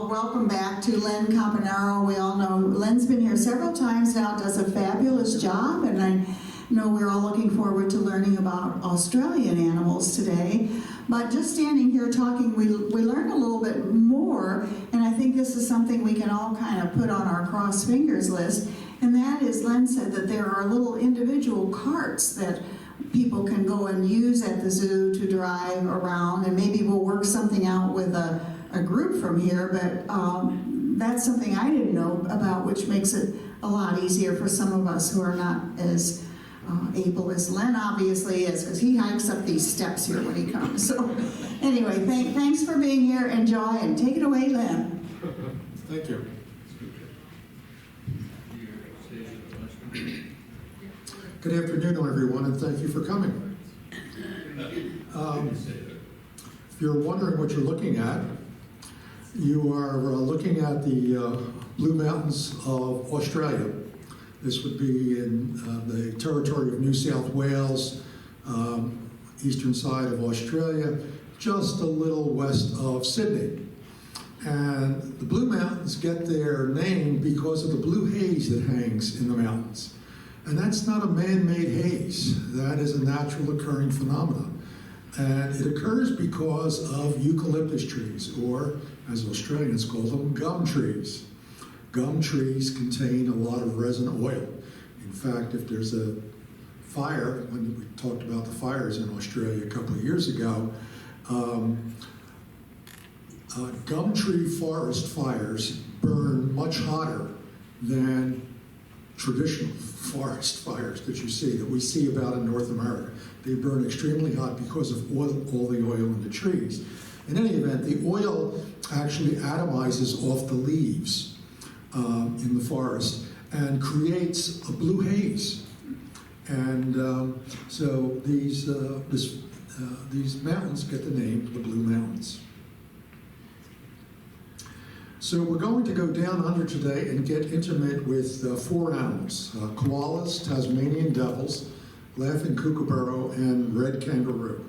all, welcome back to Len Campanaro. We all know Len's been here several times now, does a fabulous job, and I know we're all looking forward to learning about Australian animals today. But just standing here talking, we learned a little bit more, and I think this is something we can all kind of put on our cross fingers list, and that is, Len said that there are little individual carts that people can go and use at the zoo to drive around, and maybe we'll work something out with a group from here, but that's something I didn't know about, which makes it a lot easier for some of us who are not as able as Len obviously is, because he hikes up these steps here when he comes. So anyway, thanks for being here. Enjoy, and take it away, Len. Thank you. Good afternoon, everyone, and thank you for coming. If you're wondering what you're looking at, you are looking at the Blue Mountains of Australia. This would be in the territory of New South Wales, eastern side of Australia, just a little west of Sydney. And the Blue Mountains get their name because of the blue haze that hangs in the mountains. And that's not a man-made haze. That is a natural occurring phenomenon. And it occurs because of eucalyptus trees, or as Australians call them, gum trees. Gum trees contain a lot of resin oil. In fact, if there's a fire, when we talked about the fires in Australia a couple of years ago, gum tree forest fires burn much hotter than traditional forest fires that you see, that we see about in North America. They burn extremely hot because of all the oil in the trees. In any event, the oil actually atomizes off the leaves in the forest and creates a blue haze. And so these mountains get the name the Blue Mountains. So we're going to go down under today and get intimate with four animals: koalas, Tasmanian devils, laughing kookaburra, and red kangaroo.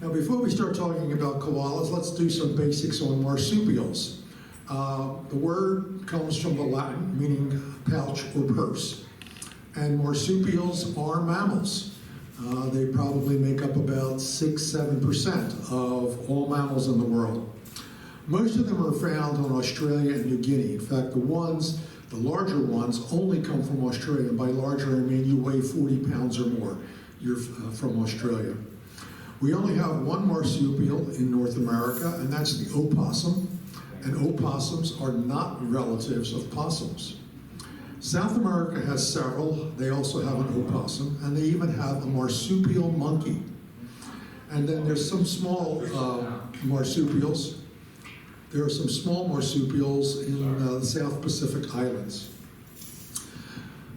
Now, before we start talking about koalas, let's do some basics on marsupials. The word comes from the Latin, meaning pouch or purse. And marsupials are mammals. They probably make up about 6-7% of all mammals in the world. Most of them are found on Australia and New Guinea. In fact, the larger ones, only come from Australia. And by larger, I mean you weigh 40 pounds or more. You're from Australia. We only have one marsupial in North America, and that's the opossum. And opossums are not relatives of possums. South America has several. They also have an opossum, and they even have a marsupial monkey. And then there's some small marsupials. There are some small marsupials in the South Pacific Islands.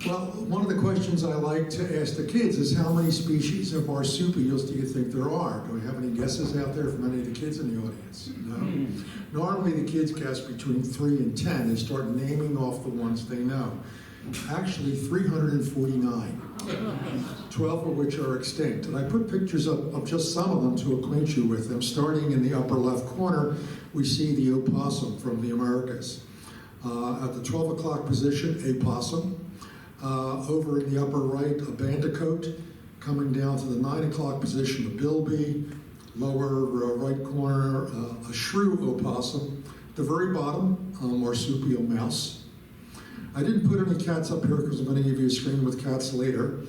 Well, one of the questions I like to ask the kids is, how many species of marsupials do you think there are? Do we have any guesses out there from any of the kids in the audience? No? Normally the kids guess between 3 and 10. They start naming off the ones they know. Actually, 349, 12 of which are extinct. And I put pictures of just some of them to acquaint you with them. Starting in the upper left corner, we see the opossum from the Americas. At the 12 o'clock position, a possum. Over in the upper right, a bandicoot. Coming down to the 9 o'clock position, a bilby. Lower right corner, a shrew opossum. At the very bottom, a marsupial mouse. I didn't put any cats up here because I'm going to give you a screen with cats later.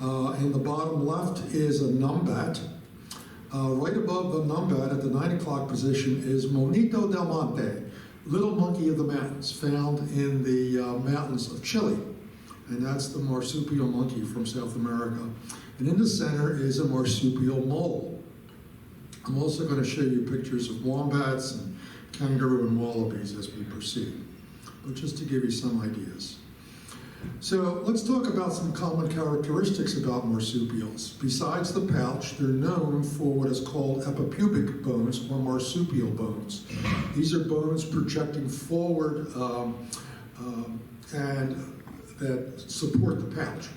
In the bottom left is a numbat. Right above the numbat at the 9 o'clock position is Monito del Monte, little monkey of the mountains, found in the mountains of Chile. And that's the marsupial monkey from South America. And in the center is a marsupial mole. I'm also going to show you pictures of wombats and kangaroo and wallabies as we proceed, but just to give you some ideas. So let's talk about some common characteristics about marsupials. Besides the pouch, they're known for what is called epipubic bones or marsupial bones. These are bones projecting forward and that support the pouch,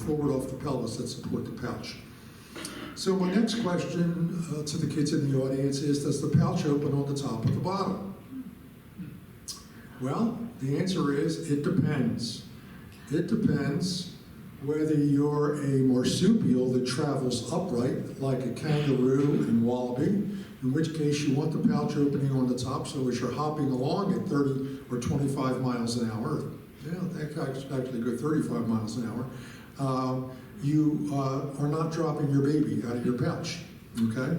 forward off the pelvis that support the pouch. So my next question to the kids in the audience is, does the pouch open on the top or the bottom? Well, the answer is, it depends. It depends whether you're a marsupial that travels upright, like a kangaroo and wallaby, in which case you want the pouch opening on the top, so as you're hopping along at 30 or 25 miles an hour, that actually go 35 miles an hour, you are not dropping your baby out of your pouch, okay?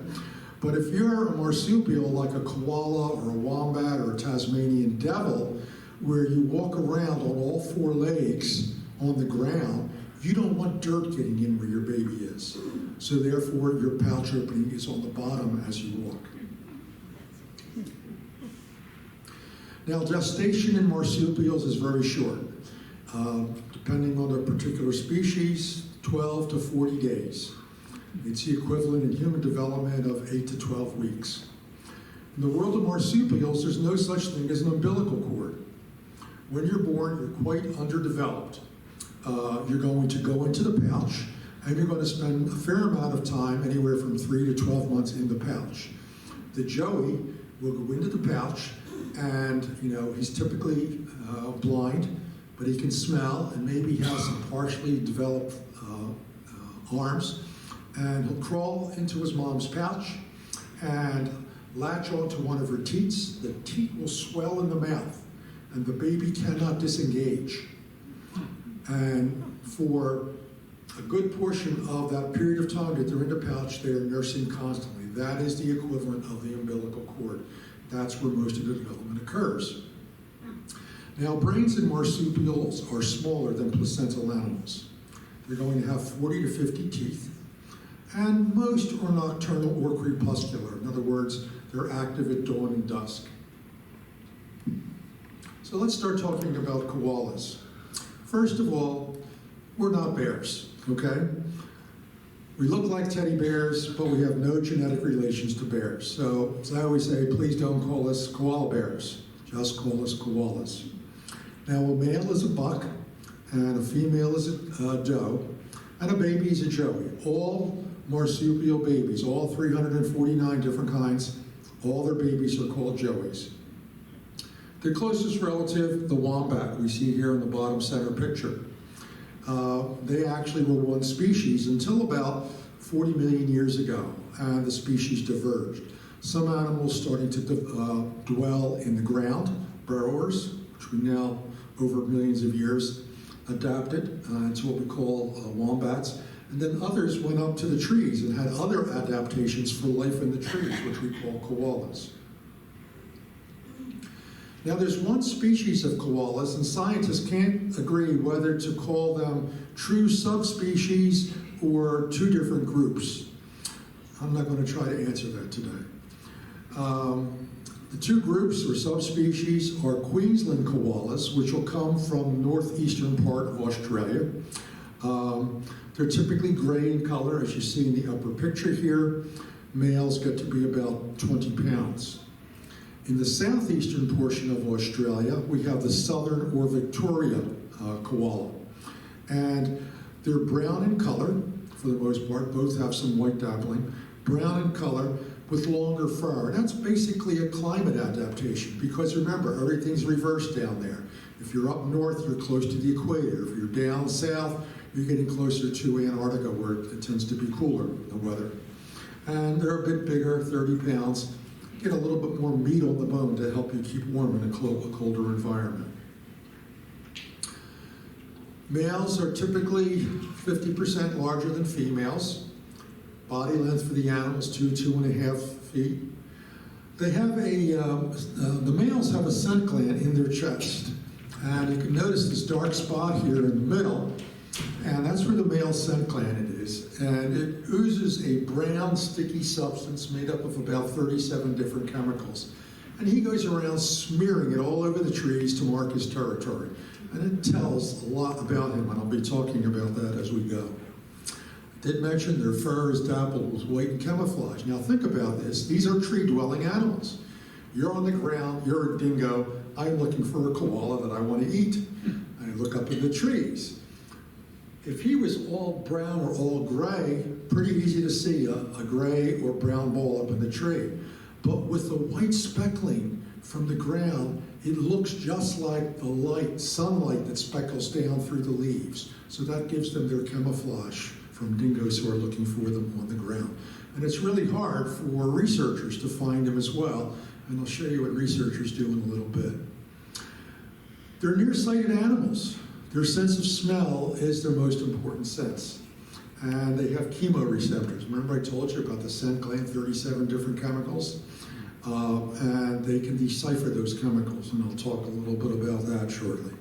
But if you're a marsupial like a koala or a wombat or a Tasmanian devil, where you walk around on all four legs on the ground, you don't want dirt getting in where your baby is. So therefore, your pouch opening is on the bottom as you walk. Now, gestation in marsupials is very short. Depending on their particular species, 12 to 40 days. It's the equivalent in human development of 8 to 12 weeks. In the world of marsupials, there's no such thing as an umbilical cord. When you're born, you're quite underdeveloped. You're going to go into the pouch, and you're going to spend a fair amount of time, anywhere from 3 to 12 months in the pouch. The joey will go into the pouch, and he's typically blind, but he can smell, and maybe has some partially developed arms, and he'll crawl into his mom's pouch and latch onto one of her teats. The teat will swell in the mouth, and the baby cannot disengage. And for a good portion of that period of time that they're in the pouch, they are nursing constantly. That is the equivalent of the umbilical cord. That's where most of the development occurs. Now, brains in marsupials are smaller than placental animals. They're going to have 40 to 50 teeth, and most are nocturnal or crepuscular. In other words, they're active at dawn and dusk. So let's start talking about koalas. First of all, we're not bears, okay? We look like teddy bears, but we have no genetic relations to bears. So, as I always say, please don't call us koala bears. Just call us koalas. Now, a male is a buck, and a female is a doe, and a baby is a joey. All marsupial babies, all 349 different kinds, all their babies are called joeys. The closest relative, the wombat, we see here in the bottom center picture. They actually were one species until about 40 million years ago, and the species diverged. Some animals starting to dwell in the ground, burrowers, which we now, over millions of years, adapted to what we call wombats. And then others went up to the trees and had other adaptations for life in the trees, which we call koalas. Now, there's one species of koalas, and scientists can't agree whether to call them true subspecies or two different groups. I'm not going to try to answer that today. The two groups or subspecies are Queensland koalas, which will come from the northeastern part of Australia. They're typically gray in color, as you see in the upper picture here. Males get to be about 20 pounds. In the southeastern portion of Australia, we have the southern or Victoria koala. And they're brown in color, for the most part. Both have some white dappling. Brown in color with longer fur. And that's basically a climate adaptation, because remember, everything's reversed down there. If you're up north, you're close to the equator. If you're down south, you're getting closer to Antarctica, where it tends to be cooler, the weather. And they're a bit bigger, 30 pounds. Get a little bit more meat on the bone to help you keep warm in a colder environment. Males are typically 50% larger than females. Body length for the animals, 2.5 feet. They have the males have a scent gland in their chest. And you can notice this dark spot here in the middle, and that's where the male scent gland is. And it oozes a brown, sticky substance made up of about 37 different chemicals. And he goes around smearing it all over the trees to mark his territory. And it tells a lot about him, and I'll be talking about that as we go. I did mention their fur is dappled with white and camouflage. Now think about this. These are tree-dwelling animals. You're on the ground, you're a dingo, I'm looking for a koala that I want to eat. I look up in the trees. If he was all brown or all gray, pretty easy to see a gray or brown ball up in the tree. But with the white speckling from the ground, it looks just like the light, sunlight that speckles down through the leaves. So that gives them their camouflage from dingoes who are looking for them on the ground. And it's really hard for researchers to find them as well. And I'll show you what researchers do in a little bit. They're nearsighted animals. Their sense of smell is their most important sense. And they have chemoreceptors. Remember I told you about the scent gland, 37 different chemicals? And they can decipher those chemicals, and I'll talk a little bit about that shortly.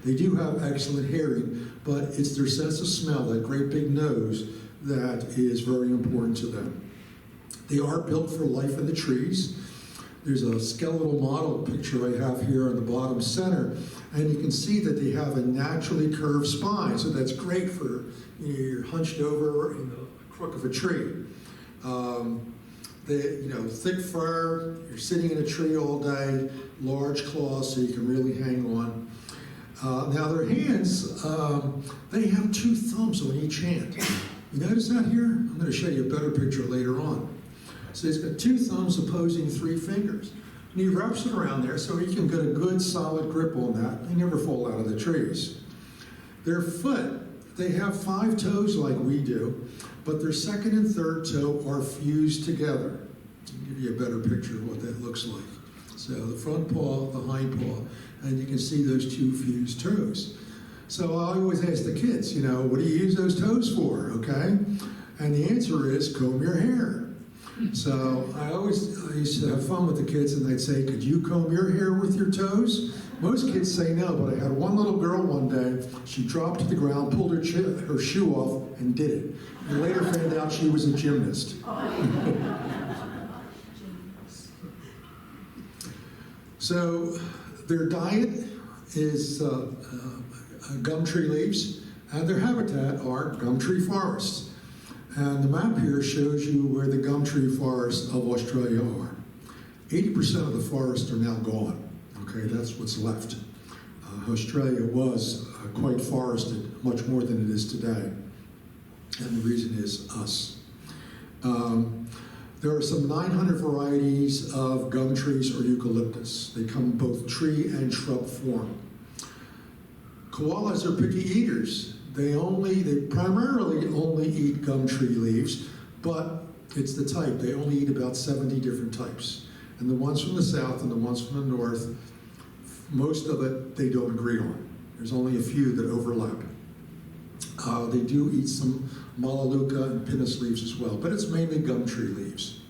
They do have excellent hearing, but it's their sense of smell, that great big nose, that is very important to them. They are built for life in the trees. There's a skeletal model picture I have here in the bottom center, and you can see that they have a naturally curved spine, so that's great for, you're hunched over in the crook of a tree. Thick fur, you're sitting in a tree all day, large claws so you can really hang on. Now their hands, they have 2 thumbs on each hand. You notice that here? I'm going to show you a better picture later on. So he's got 2 thumbs opposing 3 fingers. And he wraps it around there so he can get a good solid grip on that. They never fall out of the trees. Their foot, they have 5 toes like we do, but their second and third toe are fused together. I'll give you a better picture of what that looks like. So the front paw, the hind paw, and you can see those 2 fused toes. So I always ask the kids, what do you use those toes for, okay? And the answer is comb your hair. So I used to have fun with the kids, and they'd say, could you comb your hair with your toes? Most kids say no, but I had one little girl one day, she dropped to the ground, pulled her shoe off, and did it. And later found out she was a gymnast. So their diet is gum tree leaves, and their habitat are gum tree forests. And the map here shows you where the gum tree forests of Australia are. 80% of the forests are now gone. Okay, that's what's left. Australia was quite forested, much more than it is today. And the reason is us. There are some 900 varieties of gum trees or eucalyptus. They come in both tree and shrub form. Koalas are picky eaters. They primarily only eat gum tree leaves, but it's the type. They only eat about 70 different types. And the ones from the south and the ones from the north, most of it they don't agree on. There's only a few that overlap. They do eat some melaleuca and pinus leaves as well, but it's mainly gum tree leaves.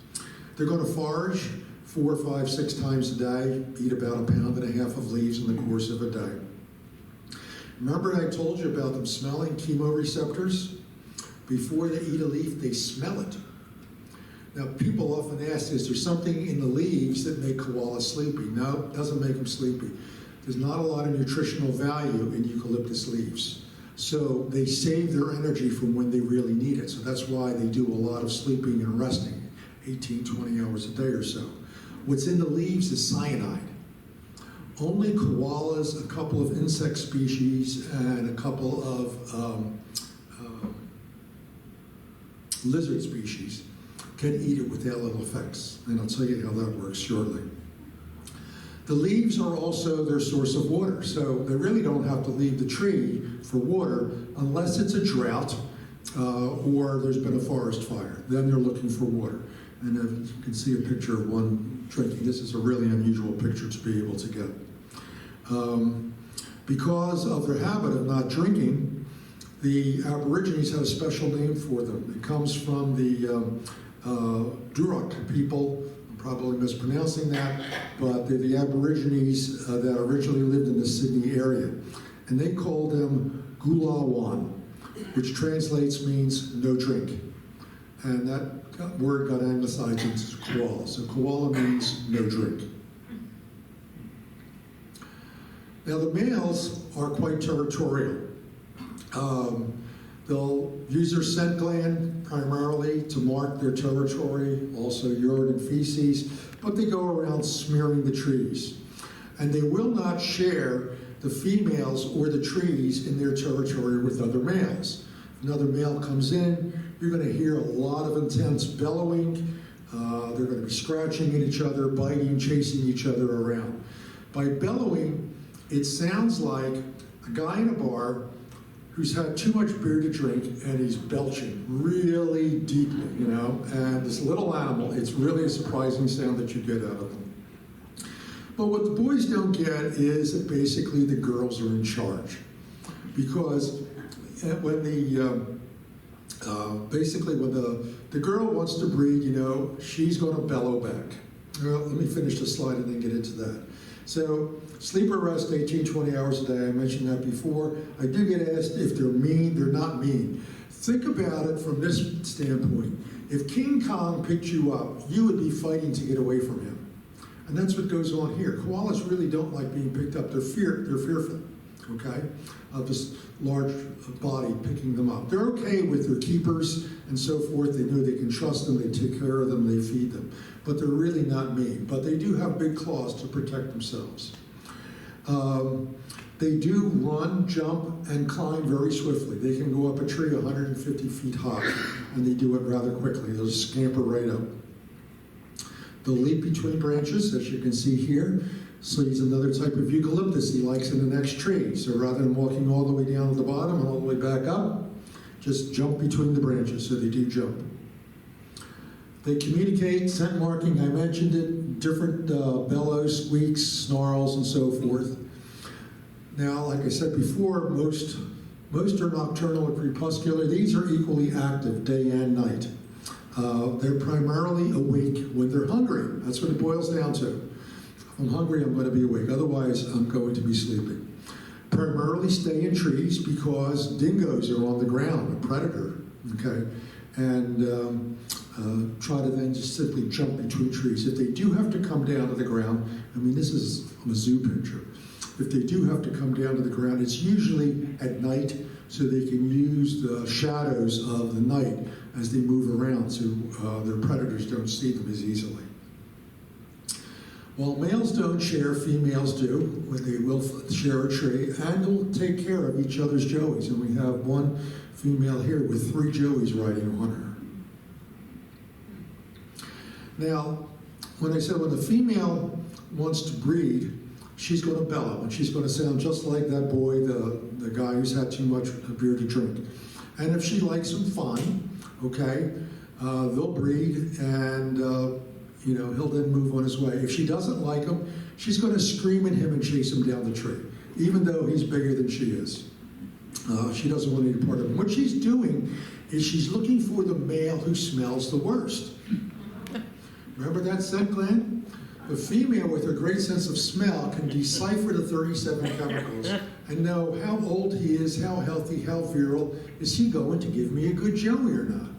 They're going to forage 4, 5, 6 times a day, eat about 1.5 pounds of leaves in the course of a day. Remember I told you about them smelling chemoreceptors? Before they eat a leaf, they smell it. Now, people often ask, is there something in the leaves that make koalas sleepy? No, it doesn't make them sleepy. There's not a lot of nutritional value in eucalyptus leaves. So they save their energy from when they really need it. So that's why they do a lot of sleeping and resting, 18, 20 hours a day or so. What's in the leaves is cyanide. Only koalas, a couple of insect species, and a couple of lizard species can eat it without ill effects. And I'll tell you how that works shortly. The leaves are also their source of water, so they really don't have to leave the tree for water unless it's a drought or there's been a forest fire. Then they're looking for water. And you can see a picture of one drinking. This is a really unusual picture to be able to get. Because of their habit of not drinking, the Aborigines had a special name for them. It comes from the Duroc people. I'm probably mispronouncing that, but they're the Aborigines that originally lived in the Sydney area. And they called them Gulawan, which translates means no drink. And that word got anglicized into koala. So koala means no drink. Now the males are quite territorial. They'll use their scent gland primarily to mark their territory, also urine and feces, but they go around smearing the trees. And they will not share the females or the trees in their territory with other males. If another male comes in, you're going to hear a lot of intense bellowing. They're going to be scratching at each other, biting, chasing each other around. By bellowing, it sounds like a guy in a bar who's had too much beer to drink and he's belching really deeply, you know. And this little animal, it's really a surprising sound that you get out of them. But what the boys don't get is that basically the girls are in charge. Because when the girl wants to breed, you know, she's going to bellow back. Well, let me finish the slide and then get into that. So, sleep or rest 18, 20 hours a day. I mentioned that before. I do get asked if they're mean. They're not mean. Think about it from this standpoint. If King Kong picked you up, you would be fighting to get away from him. And that's what goes on here. Koalas really don't like being picked up. They're fearful, okay, of this large body picking them up. They're okay with their keepers and so forth. They know they can trust them. They take care of them. They feed them. But they're really not mean. But they do have big claws to protect themselves. They do run, jump, and climb very swiftly. They can go up a tree 150 feet high, and they do it rather quickly. They'll scamper right up. They'll leap between branches, as you can see here. So he's another type of eucalyptus he likes in the next tree. So rather than walking all the way down to the bottom and all the way back up, just jump between the branches. So they do jump. They communicate, scent marking, I mentioned it, different bellows, squeaks, snarls, and so forth. Now, like I said before, most are nocturnal or crepuscular. These are equally active day and night. They're primarily awake when they're hungry. That's what it boils down to. If I'm hungry, I'm going to be awake. Otherwise, I'm going to be sleeping. Primarily stay in trees because dingoes are on the ground, a predator, okay? And try to then just simply jump between trees. If they do have to come down to the ground, I mean, this is a zoo picture. If they do have to come down to the ground, it's usually at night so they can use the shadows of the night as they move around so their predators don't see them as easily. While males don't share, females do. When they will share a tree and will take care of each other's joeys. And we have one female here with 3 joeys riding on her. Now, when I said when the female wants to breed, she's going to bellow, and she's going to sound just like that boy, the guy who's had too much beer to drink. And if she likes him, fine, okay? They'll breed, and you know, he'll then move on his way. If she doesn't like him, she's going to scream at him and chase him down the tree, even though he's bigger than she is. She doesn't want any part of him. What she's doing is she's looking for the male who smells the worst. Remember that scent gland? The female with her great sense of smell can decipher the 37 chemicals and know how old he is, how healthy, how virile. Is he going to give me a good joey or not?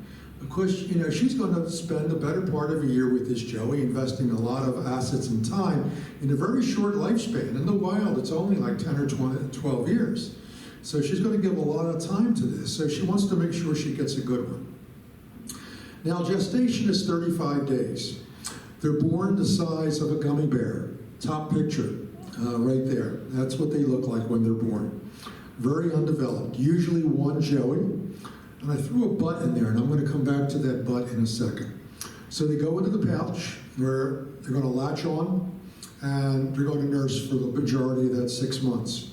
Of course, you know, she's going to spend the better part of a year with this joey, investing a lot of assets and time in a very short lifespan. In the wild, it's only like 10 or 12 years. So she's going to give a lot of time to this. So she wants to make sure she gets a good one. Now, gestation is 35 days. They're born the size of a gummy bear. Top picture, right there. That's what they look like when they're born. Very undeveloped, usually one joey. And I threw a butt in there, and I'm going to come back to that butt in a second. So they go into the pouch, where they're going to latch on, and they're going to nurse for the majority of that 6 months.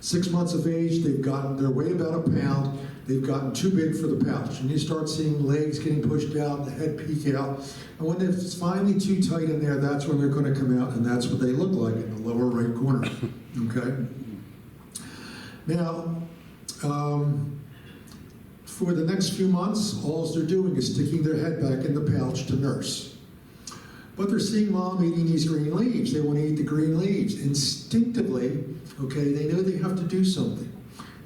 6 months of age, they're weigh about a pound. They've gotten too big for the pouch. And you start seeing legs getting pushed out, the head peek out. And when it's finally too tight in there, that's when they're going to come out, and that's what they look like in the lower right corner. Okay? Now, for the next few months, all they're doing is sticking their head back in the pouch to nurse. But they're seeing mom eating these green leaves. They want to eat the green leaves. Instinctively, okay, they know they have to do something.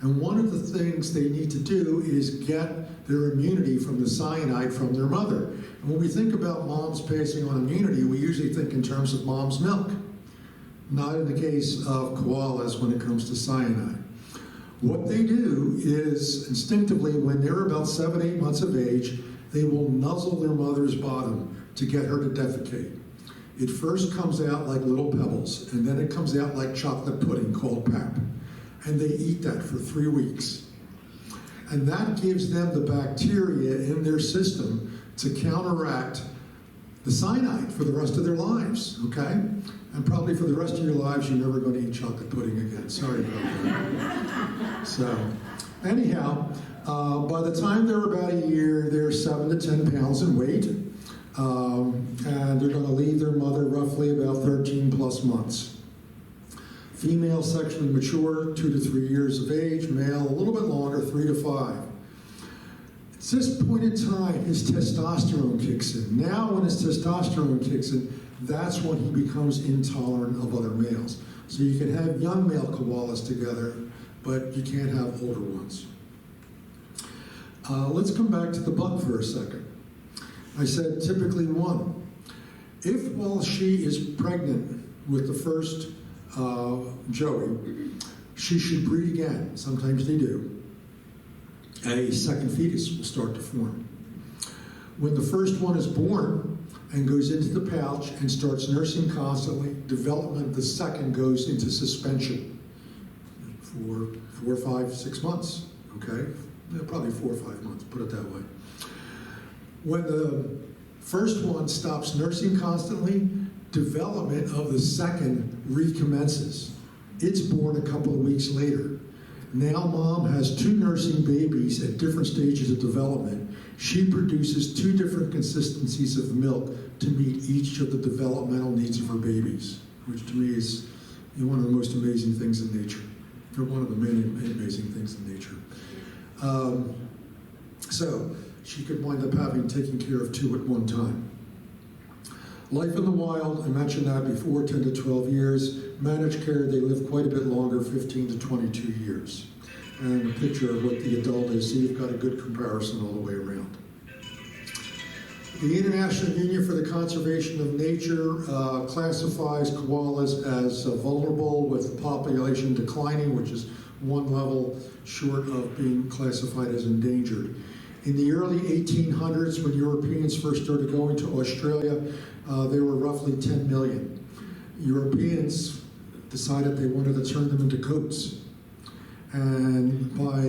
And one of the things they need to do is get their immunity from the cyanide from their mother. And when we think about moms passing on immunity, we usually think in terms of mom's milk. Not in the case of koalas when it comes to cyanide. What they do is instinctively, when they're about 7, 8 months of age, they will nuzzle their mother's bottom to get her to defecate. It first comes out like little pebbles, and then it comes out like chocolate pudding called pap. And they eat that for 3 weeks. And that gives them the bacteria in their system to counteract the cyanide for the rest of their lives, okay? And probably for the rest of your lives, you're never going to eat chocolate pudding again. Sorry about that. So, anyhow, by the time they're about a year, they're 7 to 10 pounds in weight. And they're going to leave their mother roughly about 13 plus months. Female sexually mature, 2 to 3 years of age. Male, a little bit longer, 3 to 5. At this point in time, his testosterone kicks in. Now when his testosterone kicks in, that's when he becomes intolerant of other males. So you can have young male koalas together, but you can't have older ones. Let's come back to the buck for a second. I said typically 1. If while she is pregnant with the first joey, she should breed again. Sometimes they do. A second fetus will start to form. When the first one is born and goes into the pouch and starts nursing constantly, development of the second goes into suspension for 4, 5, 6 months, okay? Probably 4 or 5 months, put it that way. When the first one stops nursing constantly, development of the second recommences. It's born a couple of weeks later. Now mom has 2 nursing babies at different stages of development. She produces 2 different consistencies of milk to meet each of the developmental needs of her babies, which to me is one of the most amazing things in nature, or one of the many amazing things in nature. So she could wind up taking care of 2 at one time. Life in the wild, I mentioned that before, 10 to 12 years. Managed care, they live quite a bit longer, 15 to 22 years. And a picture of what the adult is, so you've got a good comparison all the way around. The International Union for the Conservation of Nature classifies koalas as vulnerable, with the population declining, which is 1 level short of being classified as endangered. In the early 1800s, when Europeans first started going to Australia, there were roughly 10 million. Europeans decided they wanted to turn them into goats. And by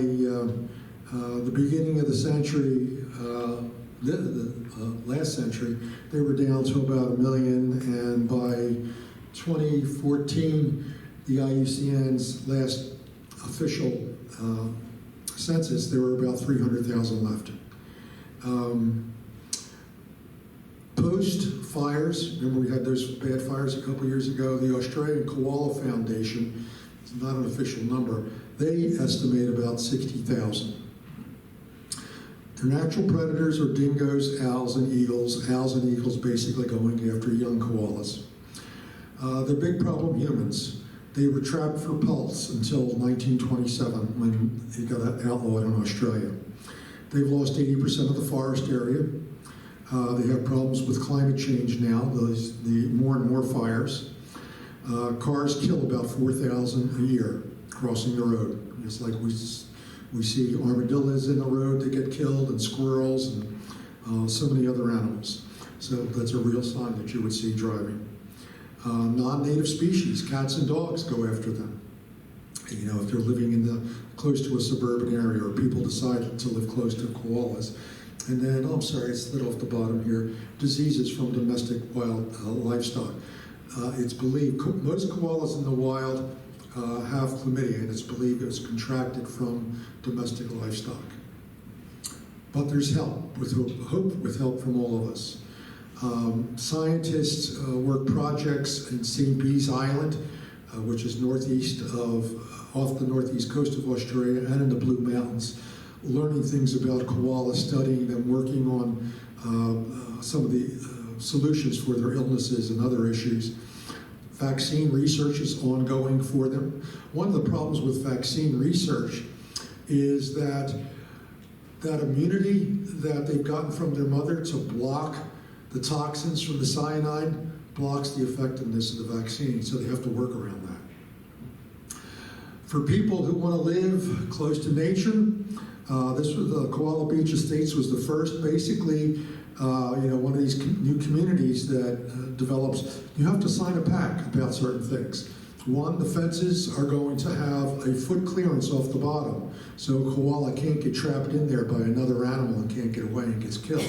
the beginning of the century, last century, they were down to about 1 million. And by 2014, the IUCN's last official census, there were about 300,000 left. Post fires, remember we had those bad fires a couple years ago, the Australian Koala Foundation, it's not an official number, they estimate about 60,000. Their natural predators are dingoes, owls, and eagles. Owls and eagles basically going after young koalas. The big problem, humans. They were trapped for pelts until 1927 when it got outlawed in Australia. They've lost 80% of the forest area. They have problems with climate change now, the more and more fires. Cars kill about 4,000 a year crossing the road. Just like we see armadillos in the road that get killed, and squirrels, and so many other animals. So that's a real sign that you would see driving. Non-native species, cats and dogs, go after them. You know, if they're living close to a suburban area, or people decide to live close to koalas. And then, oh, I'm sorry, it's lit off the bottom here, diseases from domestic wild livestock. It's believed most koalas in the wild have chlamydia, and it's believed it was contracted from domestic livestock. But there's help, with help from all of us. Scientists work projects in St. Bees Island, which is off the northeast coast of Australia, and in the Blue Mountains, learning things about koalas, studying them, working on some of the solutions for their illnesses and other issues. Vaccine research is ongoing for them. One of the problems with vaccine research is that immunity that they've gotten from their mother to block the toxins from the cyanide blocks the effectiveness of the vaccine, so they have to work around that. For people who want to live close to nature, This was the Koala Beach Estates was the first, basically, one of these new communities that develops. You have to sign a pact about certain things. One, the fences are going to have a foot clearance off the bottom, so a koala can't get trapped in there by another animal and can't get away and gets killed.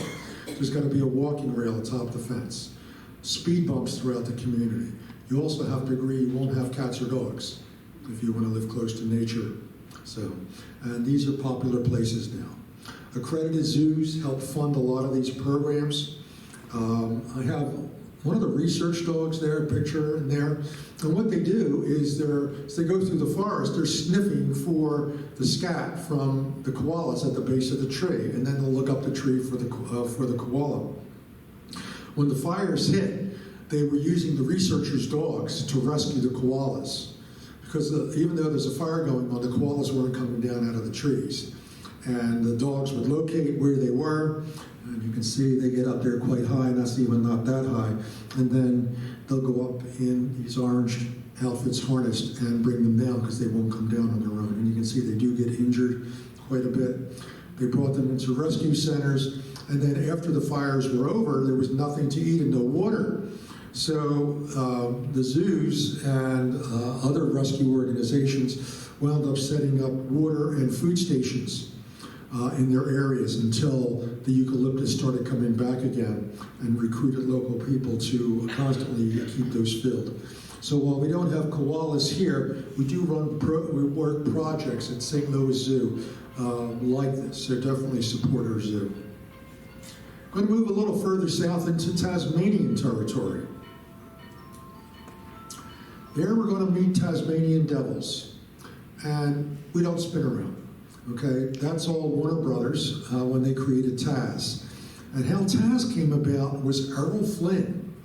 There's got to be a walking rail atop the fence. Speed bumps throughout the community. You also have to agree you won't have cats or dogs if you want to live close to nature. So, and these are popular places now. Accredited zoos help fund a lot of these programs. I have one of the research dogs there, a picture in there. And what they do is as they go through the forest, they're sniffing for the scat from the koalas at the base of the tree, and then they'll look up the tree for the koala. When the fires hit, they were using the researchers' dogs to rescue the koalas. Because even though there's a fire going on, the koalas weren't coming down out of the trees. And the dogs would locate where they were, and you can see they get up there quite high, and that's even not that high. And then they'll go up in these orange outfits harnessed and bring them down because they won't come down on their own. And you can see they do get injured quite a bit. They brought them into rescue centers, and then after the fires were over, there was nothing to eat and no water. So the zoos and other rescue organizations wound up setting up water and food stations in their areas until the eucalyptus started coming back again and recruited local people to constantly keep those filled. So while we don't have koalas here, we do work projects at St. Louis Zoo like this. They're definitely support our zoo. I'm going to move a little further south into Tasmanian territory. There we're going to meet Tasmanian devils, and we don't spin around. Okay, that's all Warner Brothers when they created Taz. And how Taz came about was Errol Flynn.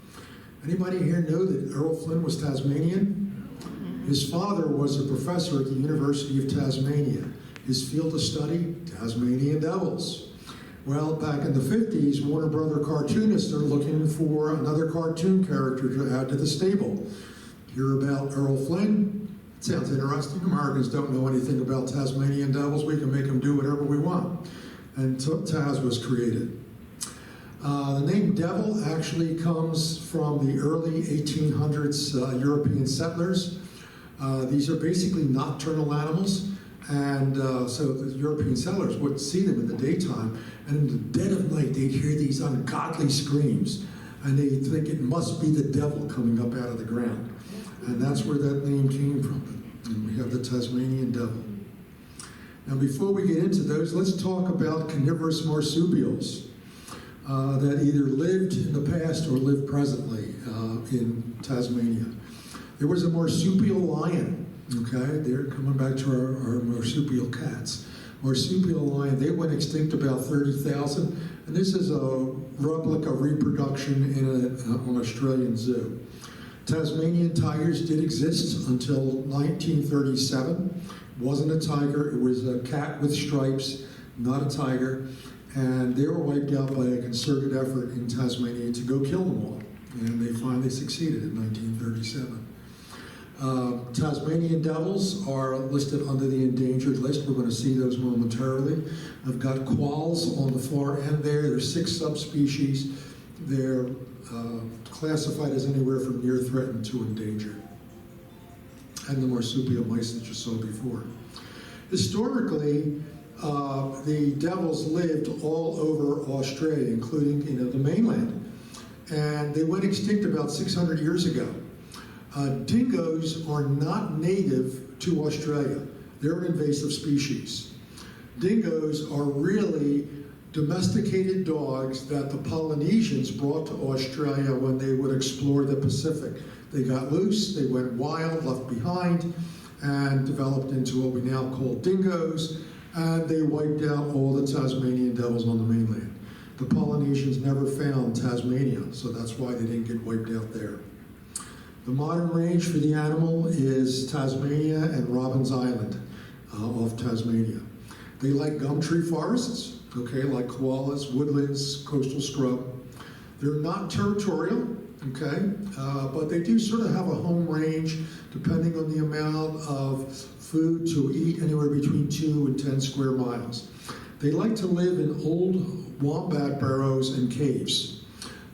Anybody here know that Errol Flynn was Tasmanian? His father was a professor at the University of Tasmania. His field of study, Tasmanian devils. Well, back in the 50s, Warner Brother cartoonists are looking for another cartoon character to add to the stable. Hear about Errol Flynn? Sounds interesting. Americans don't know anything about Tasmanian devils. We can make them do whatever we want. And Taz was created. The name devil actually comes from the early 1800s European settlers. These are basically nocturnal animals. And so the European settlers would see them in the daytime. And in the dead of night, they'd hear these ungodly screams. And they'd think it must be the devil coming up out of the ground. And that's where that name came from. And we have the Tasmanian devil. Now, before we get into those, let's talk about carnivorous marsupials that either lived in the past or live presently in Tasmania. There was a marsupial lion, okay? They're coming back to our marsupial cats. Marsupial lion, they went extinct about 30,000, and this is a replica reproduction in an Australian zoo. Tasmanian tigers did exist until 1937. Wasn't a tiger, it was a cat with stripes, not a tiger. And they were wiped out by a concerted effort in Tasmania to go kill them all. And they finally succeeded in 1937. Tasmanian devils are listed under the endangered list. We're going to see those momentarily. I've got quolls on the far end there. There's 6 subspecies. They're classified as anywhere from near threatened to endangered. And the marsupial mice that you saw before. Historically, the devils lived all over Australia, including the mainland. And they went extinct about 600 years ago. Dingoes are not native to Australia. They're an invasive species. Dingoes are really domesticated dogs that the Polynesians brought to Australia when they would explore the Pacific. They got loose, they went wild, left behind, and developed into what we now call dingoes, and they wiped out all the Tasmanian devils on the mainland. The Polynesians never found Tasmania, so that's why they didn't get wiped out there. The modern range for the animal is Tasmania and Robbins Island off Tasmania. They like gum tree forests, okay, like koalas, woodlands, coastal scrub. They're not territorial, okay? But they do sort of have a home range depending on the amount of food to eat, anywhere between 2 and 10 square miles. They like to live in old wombat burrows and caves.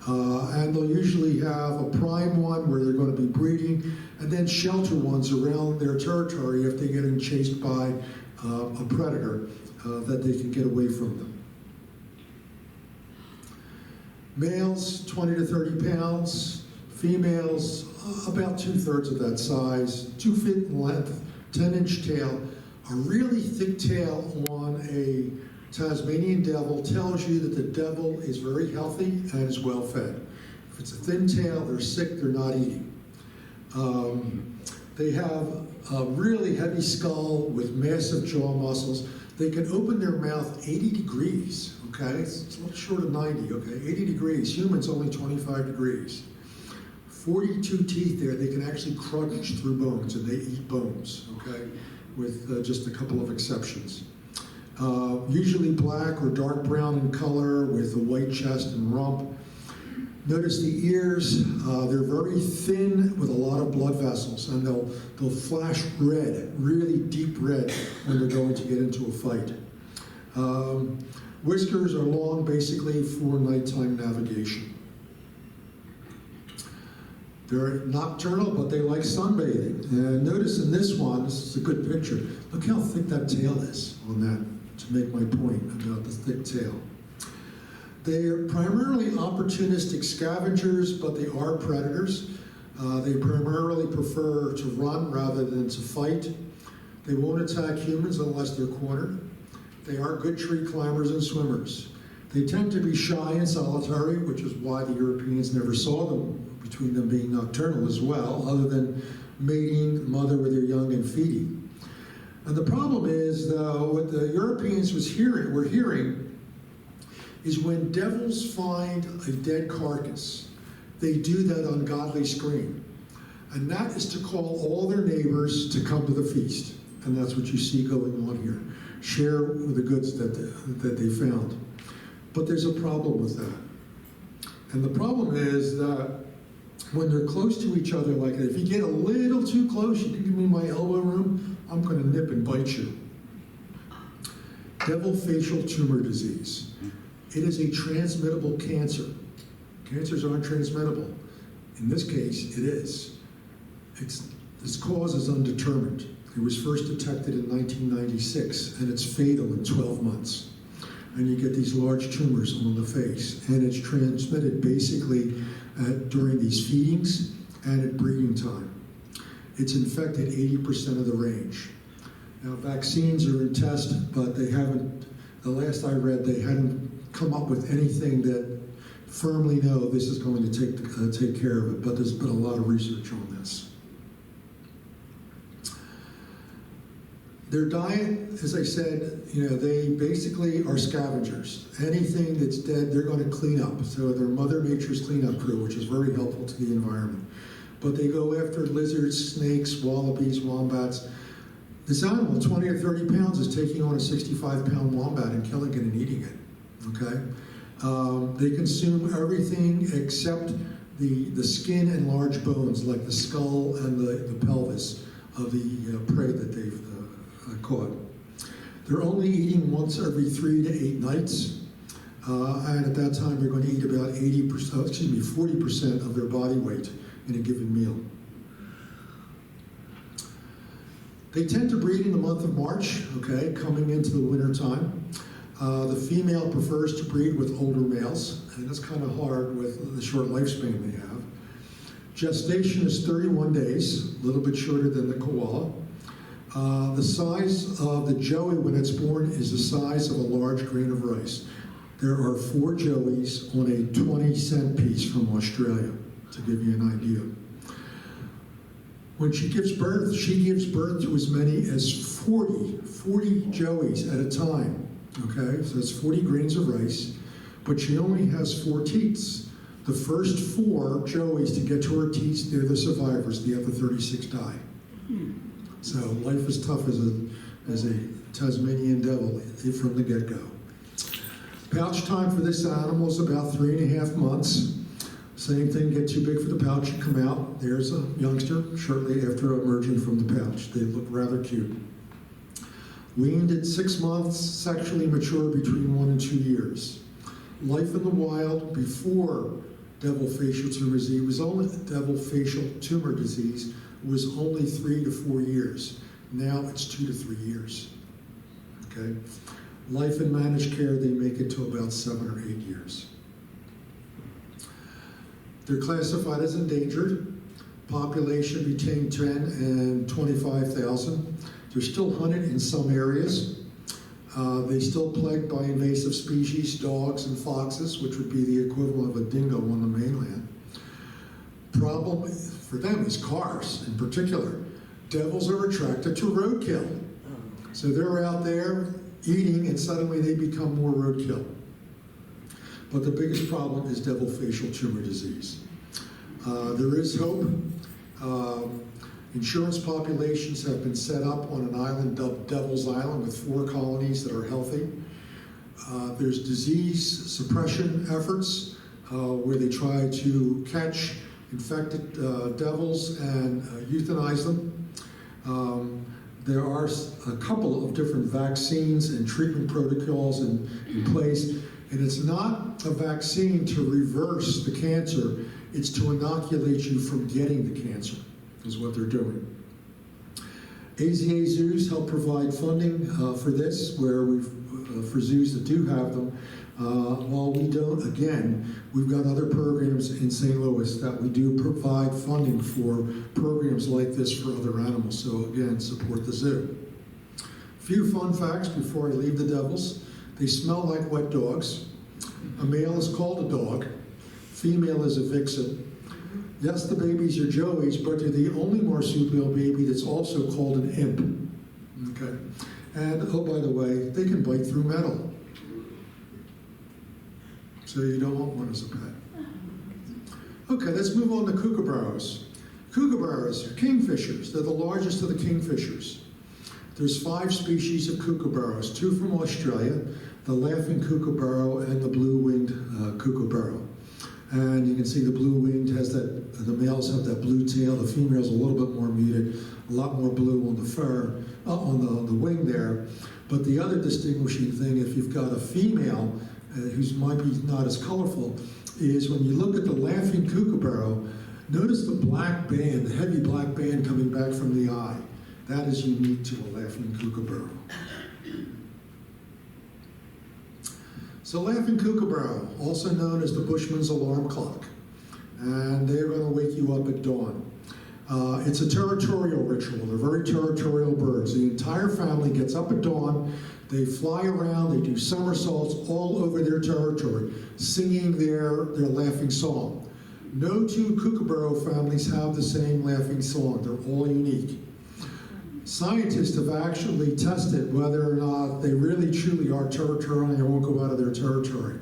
And they'll usually have a prime one where they're going to be breeding, and then shelter ones around their territory if they're getting chased by a predator that they can get away from them. Males, 20 to 30 pounds. Females, about 2/3 of that size. 2 feet in length, 10-inch tail. A really thick tail on a Tasmanian devil tells you that the devil is very healthy and is well fed. If it's a thin tail, they're sick, they're not eating. They have a really heavy skull with massive jaw muscles. They can open their mouth 80 degrees, okay? It's a little short of 90, okay? 80 degrees. Humans only 25 degrees. 42 teeth there. They can actually crunch through bones, and they eat bones, okay? With just a couple of exceptions. Usually black or dark brown in color with a white chest and rump. Notice the ears, they're very thin with a lot of blood vessels, and they'll flash red, really deep red, when they're going to get into a fight. Whiskers are long, basically for nighttime navigation. They're nocturnal, but they like sunbathing. And notice in this one, this is a good picture. Look how thick that tail is on that, to make my point about the thick tail. They are primarily opportunistic scavengers, but they are predators. They primarily prefer to run rather than to fight. They won't attack humans unless they're cornered. They are good tree climbers and swimmers. They tend to be shy and solitary, which is why the Europeans never saw them, between them being nocturnal as well, other than mating, mother with their young, and feeding. And the problem is, though, what the Europeans were hearing is when devils find a dead carcass, they do that ungodly scream. And that is to call all their neighbors to come to the feast. And that's what you see going on here. Share the goods that they found. But there's a problem with that. And the problem is that when they're close to each other like that, if you get a little too close, you can give me my elbow room, I'm going to nip and bite you. Devil facial tumor disease. It is a transmittable cancer. Cancers aren't transmittable. In this case, it is. Its cause is undetermined. It was first detected in 1996, and it's fatal in 12 months. And you get these large tumors on the face. And it's transmitted basically during these feedings and at breeding time. It's infected 80% of the range. Now, vaccines are in test, but they haven't, the last I read, they hadn't come up with anything that firmly know this is going to take care of it, but there's been a lot of research on this. Their diet, as I said, they basically are scavengers. Anything that's dead, they're going to clean up. So they're Mother Nature's cleanup crew, which is very helpful to the environment. But they go after lizards, snakes, wallabies, wombats. This animal, 20 or 30 pounds, is taking on a 65-pound wombat and killing it and eating it. Okay? They consume everything except the skin and large bones, like the skull and the pelvis of the prey that they've caught. They're only eating once every 3 to 8 nights, and at that time they're going to eat about 40% of their body weight in a given meal. They tend to breed in the month of March, okay, coming into the winter time. The female prefers to breed with older males, and that's kind of hard with the short lifespan they have. Gestation is 31 days, a little bit shorter than the koala. The size of the joey when it's born is the size of a large grain of rice. There are 4 joeys on a 20-cent piece from Australia, to give you an idea. When she gives birth to as many as 40 joeys at a time. Okay, so that's 40 grains of rice, but she only has 4 teats. The first 4 joeys to get to her teats, they're the survivors. The other 36 die. So life is tough as a Tasmanian devil from the get-go. Pouch time for this animal is about 3.5 months. Same thing, get too big for the pouch, you come out, there's a youngster shortly after emerging from the pouch. They look rather cute. Weaned at 6 months, sexually mature between 1 and 2 years. Life in the wild before devil facial tumor disease was only 3 to 4 years. Now it's 2 to 3 years. Okay? Life in managed care, they make it to about 7 or 8 years. They're classified as endangered. Population between 10 and 25,000. They're still hunted in some areas. They still plagued by invasive species, dogs and foxes, which would be the equivalent of a dingo on the mainland. Problem for them is cars in particular. Devils are attracted to roadkill. So they're out there eating and suddenly they become more roadkill. But the biggest problem is devil facial tumor disease. There is hope. Insurance populations have been set up on an island dubbed Devil's Island with 4 colonies that are healthy. There's disease suppression efforts where they try to catch infected devils and euthanize them. There are a couple of different vaccines and treatment protocols in place, and it's not a vaccine to reverse the cancer, it's to inoculate you from getting the cancer, is what they're doing. AZA zoos help provide funding for this, where for zoos that do have them. While we don't, again, we've got other programs in St. Louis that we do provide funding for programs like this for other animals. So again, support the zoo. A few fun facts before I leave the devils. They smell like wet dogs. A male is called a dog. Female is a vixen. Yes, the babies are joeys, but they're the only marsupial baby that's also called an imp. Okay. And, oh, by the way, they can bite through metal. So you don't want one as a pet. Okay, let's move on to kookaburras. Kookaburras are kingfishers. They're the largest of the kingfishers. There's 5 species of kookaburras, 2 from Australia, the laughing kookaburra and the blue-winged kookaburra. And you can see the blue-winged has that, the males have that blue tail, the female's a little bit more muted, a lot more blue on the fur, on the wing there. But the other distinguishing thing, if you've got a female who's might be not as colorful, is when you look at the laughing kookaburra, notice the black band, the heavy black band coming back from the eye. That is unique to a laughing kookaburra. So laughing kookaburra, also known as the Bushman's alarm clock, and they're going to wake you up at dawn. It's a territorial ritual. They're very territorial birds. The entire family gets up at dawn. They fly around. They do somersaults all over their territory, singing their laughing song. No 2 kookaburra families have the same laughing song. They're all unique. Scientists have actually tested whether or not they really truly are territorial and they won't go out of their territory.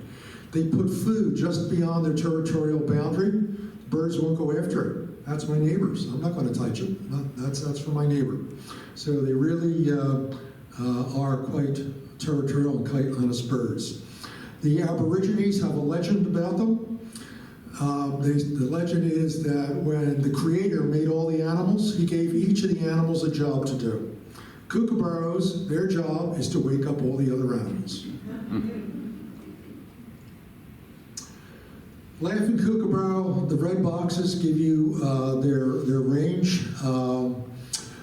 They put food just beyond their territorial boundary. Birds won't go after it. That's my neighbor's. I'm not going to touch it. No, that's for my neighbor. So they really are quite territorial and quite honest birds. The Aborigines have a legend about them. The legend is that when the Creator made all the animals, he gave each of the animals a job to do. Kookaburras, their job is to wake up all the other animals. Laughing kookaburra, the red boxes give you their range.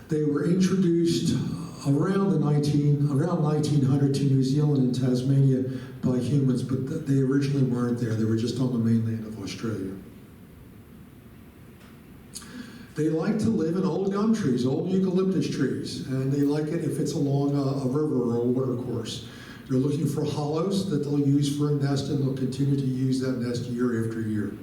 They were introduced around 1900 to New Zealand and Tasmania by humans, but they originally weren't there. They were just on the mainland of Australia. They like to live in old gum trees, old eucalyptus trees, and they like it if it's along a river or a water course. They're looking for hollows that they'll use for a nest, and they'll continue to use that nest year after year.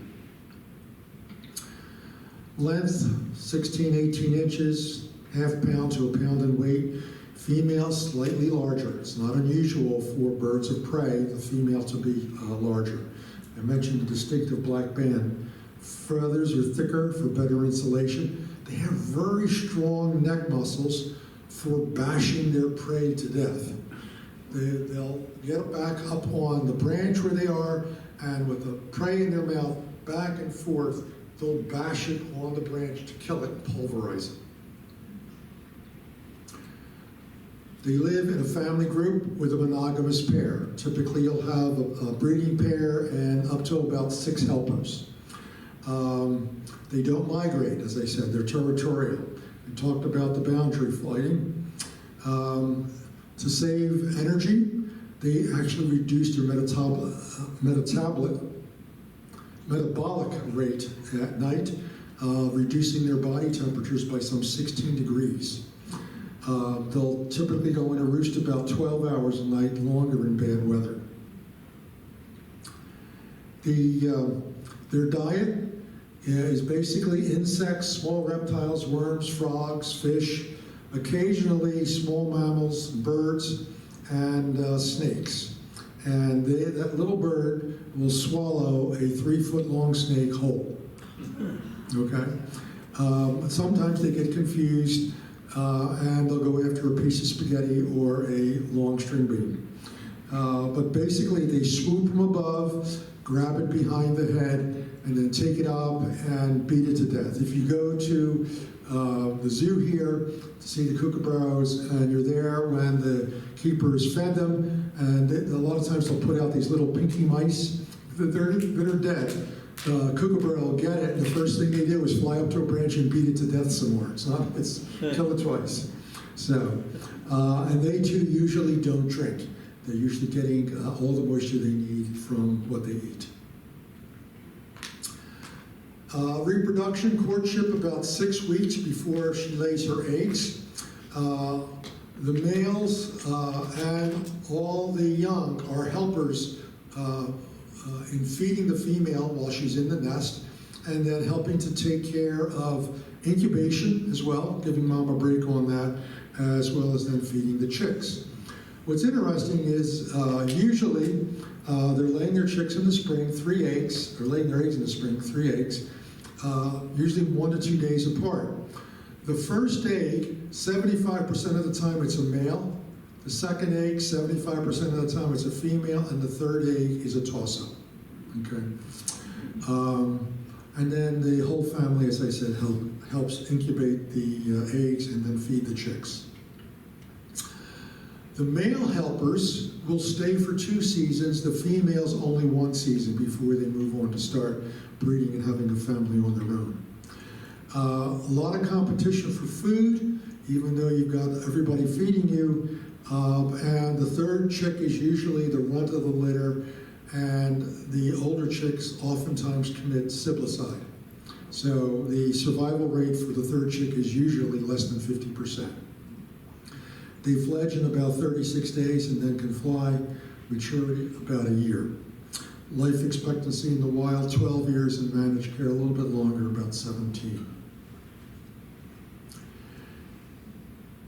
Length, 16, 18 inches, half pound to a pound in weight. Female, slightly larger. It's not unusual for birds of prey, the female to be larger. I mentioned the distinctive black band. Feathers are thicker for better insulation. They have very strong neck muscles for bashing their prey to death. They'll get back up on the branch where they are, and with the prey in their mouth, back and forth, they'll bash it on the branch to kill it and pulverize it. They live in a family group with a monogamous pair. Typically, you'll have a breeding pair and up to about 6 helpers. They don't migrate, as I said. They're territorial. We talked about the boundary fighting. To save energy, they actually reduce their metabolic rate at night, reducing their body temperatures by some 16 degrees. They'll typically go in a roost about 12 hours a night, longer in bad weather. Their diet is basically insects, small reptiles, worms, frogs, fish, occasionally small mammals, birds, and snakes. And that little bird will swallow a 3-foot-long snake whole. Okay? Sometimes they get confused and they'll go after a piece of spaghetti or a long string bean. But basically they swoop from above, grab it behind the head, and then take it up and beat it to death. If you go to the zoo here to see the kookaburras, and you're there when the keepers fed them, and a lot of times they'll put out these little pinky mice that are dead. Kookaburra will get it, and the first thing they do is fly up to a branch and beat it to death some more. It's kill it twice. So, and they too usually don't drink. They're usually getting all the moisture they need from what they eat. Reproduction, courtship, about 6 weeks before she lays her eggs. The males and all the young are helpers in feeding the female while she's in the nest, and then helping to take care of incubation as well, giving mom a break on that, as well as then feeding the chicks. What's interesting is usually they're laying their chicks in the spring, 3 eggs, or laying their eggs in the spring, 3 eggs, usually 1 to 2 days apart. The first egg, 75% of the time it's a male. The second egg, 75% of the time it's a female, and the third egg is a toss-up. Okay, and then the whole family, as I said, helps incubate the eggs and then feed the chicks. The male helpers will stay for 2 seasons. The females only 1 season before they move on to start breeding and having a family on their own. A lot of competition for food, even though you've got everybody feeding you. And the third chick is usually the runt of the litter, and the older chicks oftentimes commit siblicide. So the survival rate for the third chick is usually less than 50%. They fledge in about 36 days and then can fly, maturity about a year. Life expectancy in the wild, 12 years, in managed care, a little bit longer, about 17.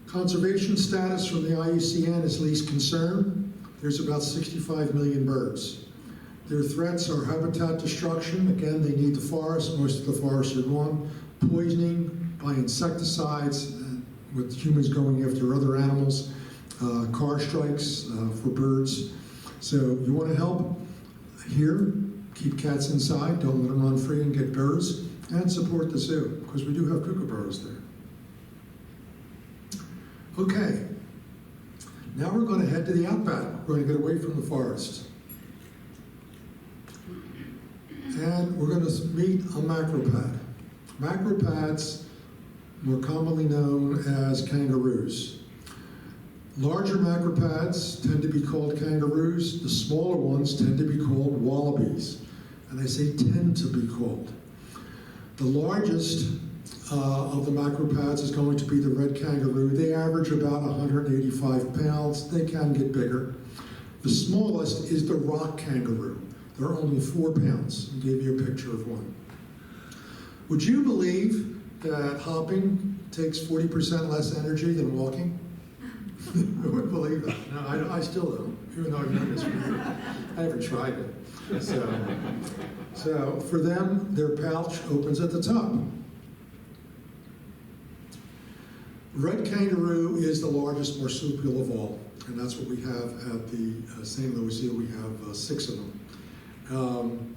Conservation status from the IUCN is least concern. There's about 65 million birds. Their threats are habitat destruction. Again, they need the forest. Most of the forests are gone. Poisoning by insecticides, with humans going after other animals. Car strikes for birds. So you want to help here, keep cats inside. Don't let them run free and get birds. And support the zoo, because we do have kookaburras there. Okay, now we're going to head to the outback. We're going to get away from the forest. And we're going to meet a macropad. Macropads, more commonly known as kangaroos. Larger macropads tend to be called kangaroos. The smaller ones tend to be called wallabies. And I say tend to be called. The largest of the macropads is going to be the red kangaroo. They average about 185 pounds. They can get bigger. The smallest is the rock kangaroo. They're only 4 pounds. I gave you a picture of one. Would you believe that hopping takes 40% less energy than walking? I wouldn't believe that. No, I still don't, even though I've known this for years. I haven't tried it. So for them, their pouch opens at the top. Red kangaroo is the largest marsupial of all, and that's what we have at the St. Louis Zoo. We have 6 of them.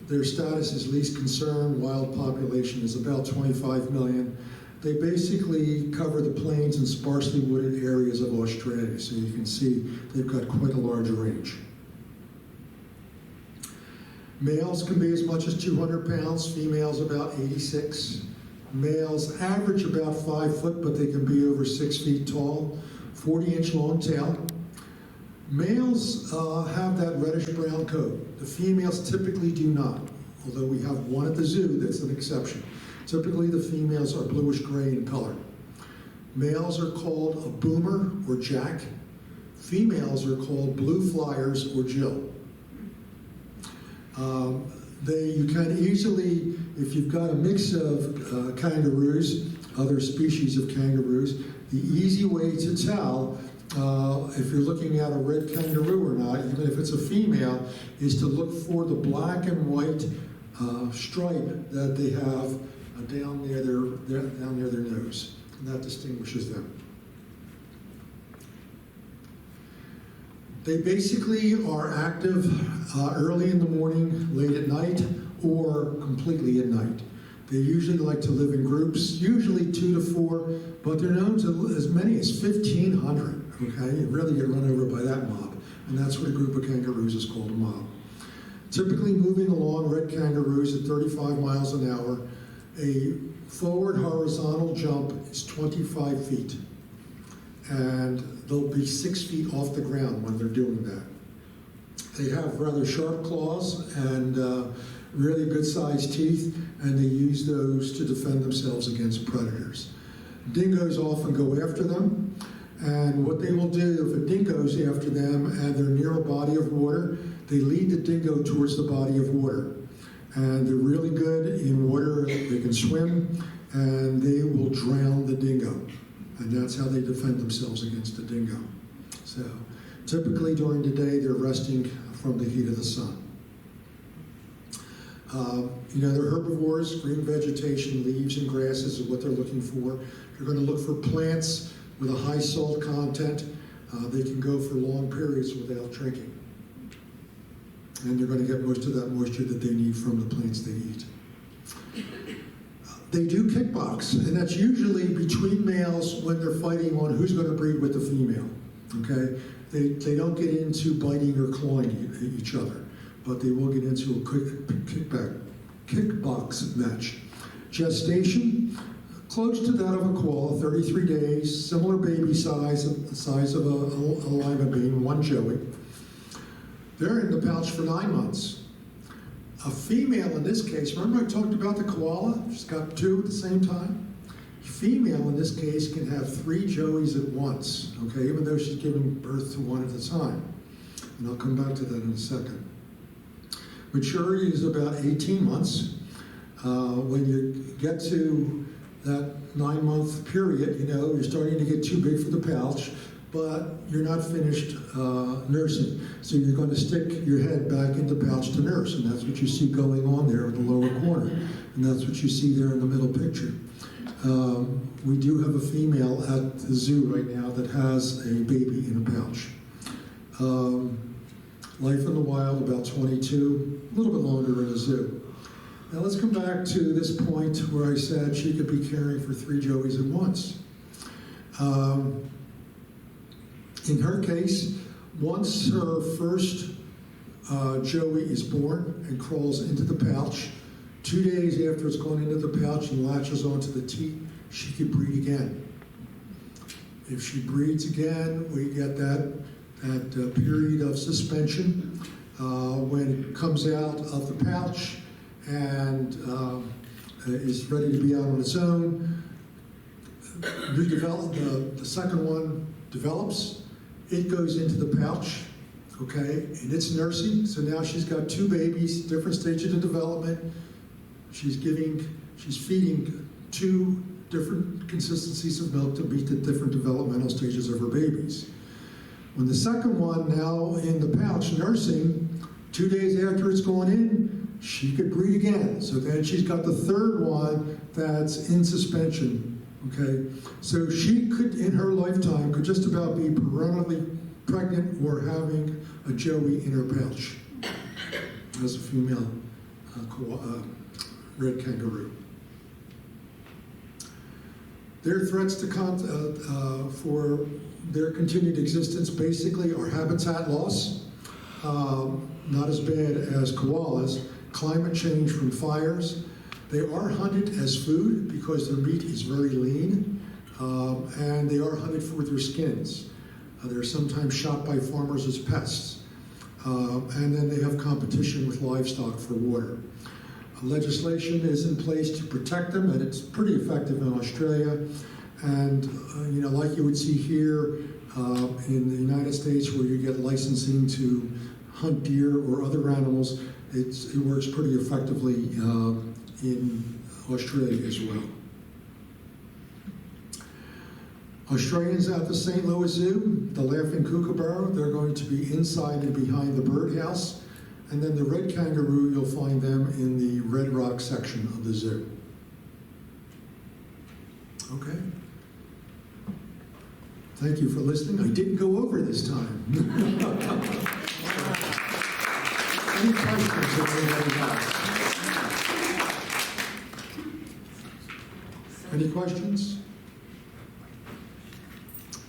Their status is least concern. Wild population is about 25 million. They basically cover the plains and sparsely wooded areas of Australia, so you can see they've got quite a large range. Males can be as much as 200 pounds, females about 86. Males average about 5 foot, but they can be over 6 feet tall, 40-inch long tail. Males have that reddish-brown coat. The females typically do not, although we have one at the zoo that's an exception. Typically, the females are bluish-gray in color. Males are called a boomer or jack. Females are called blue flyers or Jill. You can easily, if you've got a mix of kangaroos, other species of kangaroos, the easy way to tell if you're looking at a red kangaroo or not, even if it's a female, is to look for the black and white stripe that they have down near their nose, and that distinguishes them. They basically are active early in the morning, late at night, or completely at night. They usually like to live in groups, usually 2 to 4, but they're known to as many as 1,500. Okay, you really get run over by that mob, and that's what a group of kangaroos is called, a mob. Typically moving along, red kangaroos at 35 miles an hour. A forward horizontal jump is 25 feet, and they'll be 6 feet off the ground when they're doing that. They have rather sharp claws and really good-sized teeth, and they use those to defend themselves against predators. Dingoes often go after them, and what they will do if a dingo's after them and they're near a body of water, they lead the dingo towards the body of water. And they're really good in water. They can swim, and they will drown the dingo. And that's how they defend themselves against the dingo. So typically during the day, they're resting from the heat of the sun. They're herbivores. Green vegetation, leaves and grasses is what they're looking for. They're going to look for plants with a high salt content. They can go for long periods without drinking. And they're going to get most of that moisture that they need from the plants they eat. They do kickbox, and that's usually between males when they're fighting on who's going to breed with the female. Okay, they don't get into biting or clawing each other, but they will get into a kickbox match. Gestation, close to that of a koala, 33 days, similar baby size, the size of a lima bean, one joey. They're in the pouch for 9 months. A female in this case, remember I talked about the koala? She's got 2 at the same time. A female in this case can have 3 joeys at once, okay, even though she's giving birth to 1 at a time. And I'll come back to that in a second. Maturity is about 18 months. When you get to that 9-month period, you're starting to get too big for the pouch, but you're not finished nursing. So you're going to stick your head back in the pouch to nurse, and that's what you see going on there in the lower corner. And that's what you see there in the middle picture. We do have a female at the zoo right now that has a baby in a pouch. Life in the wild, about 22, a little bit longer in a zoo. Now let's come back to this point where I said she could be caring for 3 joeys at once. In her case, once her first joey is born and crawls into the pouch, 2 days after it's gone into the pouch and latches onto the teat, she could breed again. If she breeds again, we get that period of suspension when it comes out of the pouch and is ready to be out on its own. The second one develops. It goes into the pouch, okay, and it's nursing. So now she's got 2 babies, different stages of development. She's feeding 2 different consistencies of milk to meet the different developmental stages of her babies. When the second one, now in the pouch nursing, 2 days after it's gone in, she could breed again. So then she's got the third one that's in suspension. Okay, so she could, in her lifetime, could just about be perennially pregnant or having a joey in her pouch as a female red kangaroo. Their threats for their continued existence basically are habitat loss, not as bad as koalas, climate change from fires. They are hunted as food because their meat is very lean, and they are hunted for their skins. They're sometimes shot by farmers as pests. And then they have competition with livestock for water. Legislation is in place to protect them, and it's pretty effective in Australia. And like you would see here in the United States, where you get licensing to hunt deer or other animals, it works pretty effectively in Australia as well. Australians at the St. Louis Zoo, the laughing kookaburra, they're going to be inside and behind the birdhouse. And then the red kangaroo, you'll find them in the Red Rock section of the zoo. Okay. Thank you for listening. I didn't go over this time. Any questions that anybody has? Any questions?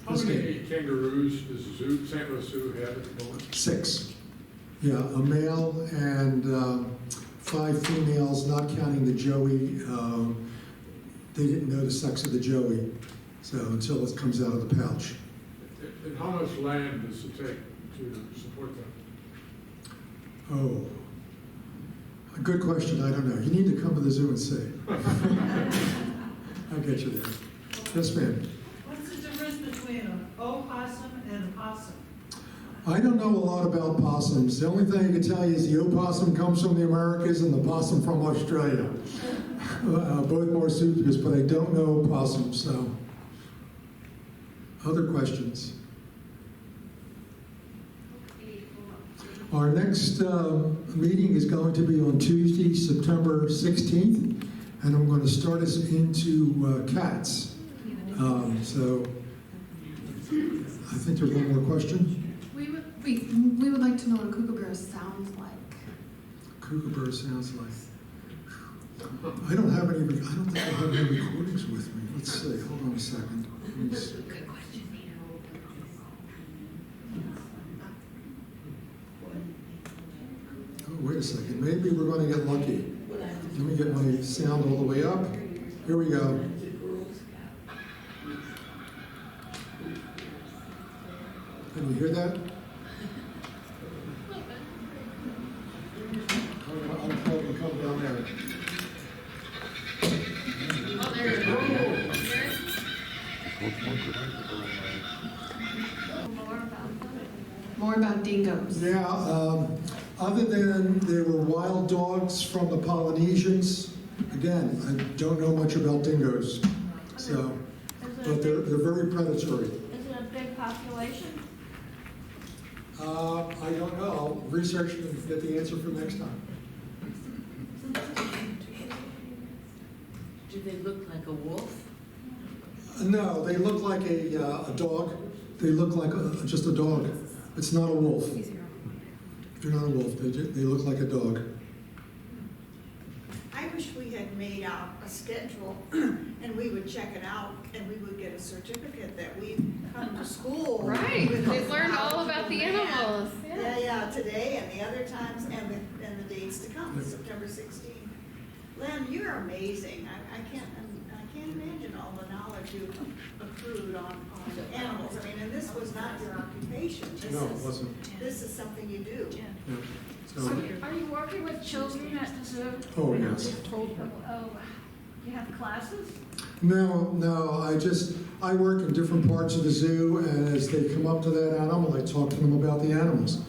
How many kangaroos does the zoo, St. Louis Zoo have at the moment? 6. Yeah, a male and 5 females, not counting the joey. They didn't know the sex of the joey, so until it comes out of the pouch. And how much land does it take to support them? Oh, a good question. I don't know. You need to come to the zoo and see. I'll get you there. Yes, ma'am. What's the difference between an opossum and a possum? I don't know a lot about possums. The only thing I can tell you is the opossum comes from the Americas and the possum from Australia. Both marsupials, but I don't know opossums, so. Other questions? Our next meeting is going to be on Tuesday, September 16th, and I'm going to start us into cats. So I think there's one more question. We would like to know what a kookaburra sounds like. Kookaburra sounds like. I don't think I have any recordings with me. Let's see. Hold on a second. Let me see. Good question. Oh, wait a second. Maybe we're going to get lucky. Let me get my sound all the way up. Here we go. Can you hear that? I'm probably come down there. Oh, there you go. More about dingoes. Yeah, other than they were wild dogs from the Polynesians, again, I don't know much about dingoes, so, but they're very predatory. Is it a big population? I don't know. I'll research and get the answer for next time. Do they look like a wolf? No, they look like a dog. They look like just a dog. It's not a wolf. They're not a wolf. They look like a dog. I wish we had made out a schedule and we would check it out and we would get a certificate that we've come to school. Right. with They've this learned all knowledge about of the man. animals. Yeah, today and the other times and the dates to come, September 16th. Len, you're amazing. I can't imagine all the knowledge you've accrued on animals. I mean, and this was not your occupation. No, it wasn't. This is something you do. Yeah. So, Are you working with children at the zoo? oh, yes. Oh, you have classes? No, I work in different parts of the zoo, and as they come up to that animal, I talk to them about the animals.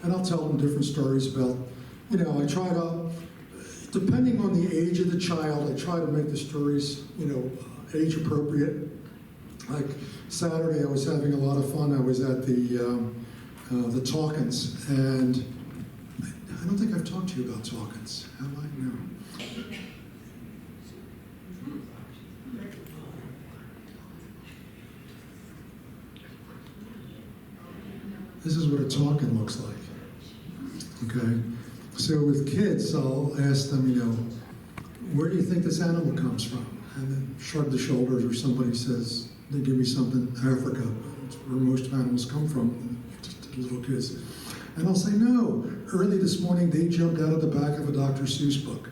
And I'll tell them different stories about, I try to, depending on the age of the child, I try to make the stories, age appropriate. Like Saturday, I was having a lot of fun. I was at the Talkins, and I don't think I've talked to you about Talkins. Have I? No. This is what a Talkin looks like. Okay, So with kids, I'll ask them, where do you think this animal comes from? And then shrug the shoulders, or somebody says, they give me something, Africa. It's where most animals come from, little kids. And I'll say, no, early this morning they jumped out of the back of a Dr. Seuss book.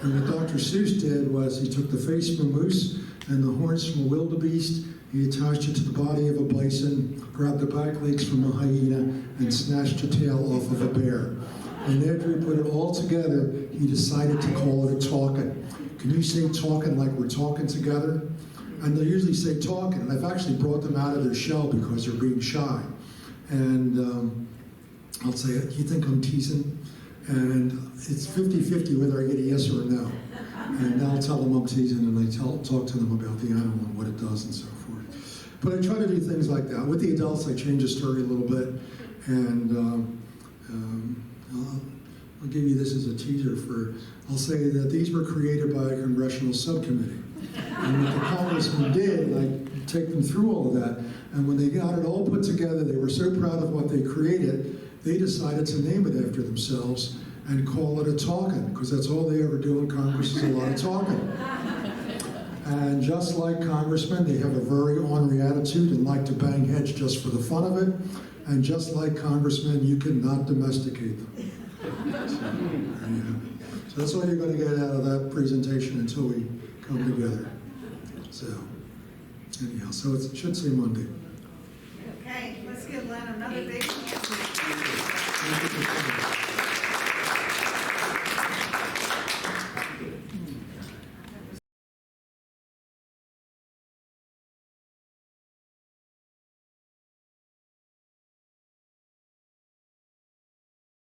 And what Dr. Seuss did was he took the face from a moose and the horns from a wildebeest, he attached it to the body of a bison, grabbed the back legs from a hyena, and snatched the tail off of a bear. And after he put it all together, he decided to call it a talkin'. Can you say talkin' like we're talking together? And they'll usually say talkin', and I've actually brought them out of their shell because they're being shy. And I'll say, you think I'm teasing? And it's 50-50 whether I get a yes or a no. And I'll tell them I'm teasing, and I talk to them about the animal and what it does and so forth. But I try to do things like that. With the adults, I change the story a little bit, and I'll give you this as a teaser I'll say that these were created by a congressional subcommittee. And what the congressman did, I take them through all of that, and when they got it all put together, they were so proud of what they created, they decided to name it after themselves and call it a talkin', because that's all they ever do in Congress is a lot of talking. And just like congressmen, they have a very ornery attitude and like to bang heads just for the fun of it. And just like congressmen, you cannot domesticate them. So that's all you're going to get out of that presentation until we come together. So anyhow, so it should say Monday. Okay, let's give Len another big hand. Thank you.